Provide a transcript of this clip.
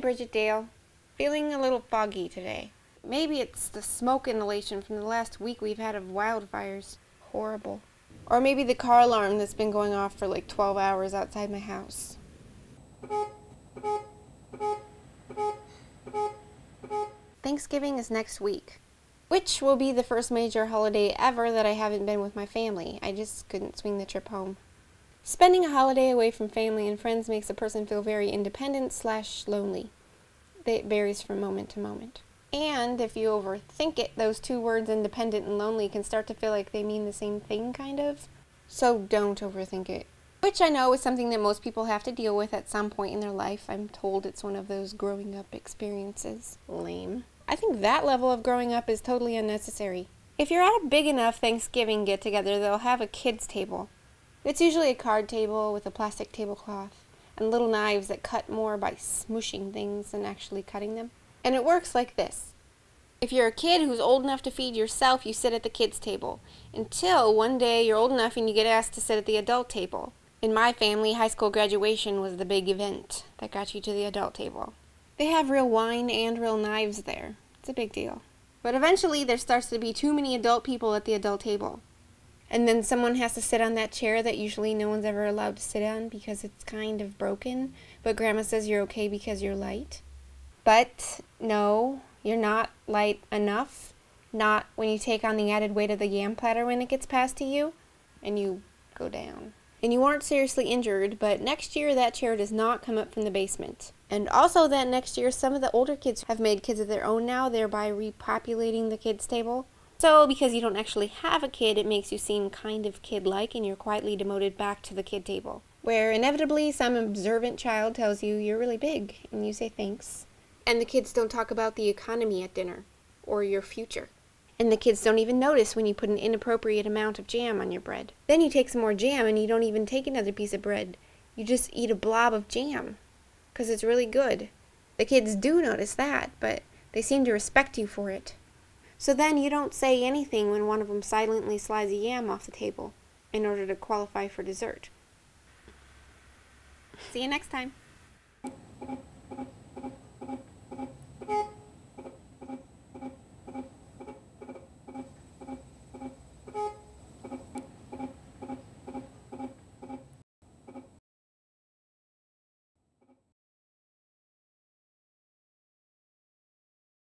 Brigitte Dale. Feeling a little foggy today. Maybe it's the smoke inhalation from the last week we've had of wildfires. Horrible. Or maybe the car alarm that's been going off for like 12 hours outside my house. Thanksgiving is next week, which will be the first major holiday ever that I haven't been with my family. I just couldn't swing the trip home. Spending a holiday away from family and friends makes a person feel very independent/lonely. It varies from moment to moment. And if you overthink it, those two words, independent and lonely, can start to feel like they mean the same thing, kind of. So don't overthink it. Which I know is something that most people have to deal with at some point in their life. I'm told it's one of those growing up experiences. Lame. I think that level of growing up is totally unnecessary. If you're at a big enough Thanksgiving get-together, they'll have a kids' table. It's usually a card table with a plastic tablecloth and little knives that cut more by smushing things than actually cutting them. And it works like this. If you're a kid who's old enough to feed yourself, you sit at the kids' table. Until one day you're old enough and you get asked to sit at the adult table. In my family, high school graduation was the big event that got you to the adult table. They have real wine and real knives there. It's a big deal. But eventually there starts to be too many adult people at the adult table. And then someone has to sit on that chair that usually no one's ever allowed to sit on because it's kind of broken, but Grandma says you're okay because you're light. But no, you're not light enough. Not when you take on the added weight of the yam platter when it gets passed to you, and you go down. And you aren't seriously injured, but next year that chair does not come up from the basement. And also that next year some of the older kids have made kids of their own now, thereby repopulating the kids' table. So, because you don't actually have a kid, it makes you seem kind of kid-like and you're quietly demoted back to the kid table, where inevitably some observant child tells you you're really big, and you say thanks. And the kids don't talk about the economy at dinner, or your future. And the kids don't even notice when you put an inappropriate amount of jam on your bread. Then you take some more jam and you don't even take another piece of bread. You just eat a blob of jam, because it's really good. The kids do notice that, but they seem to respect you for it. So then you don't say anything when one of them silently slides a yam off the table in order to qualify for dessert. See you next time.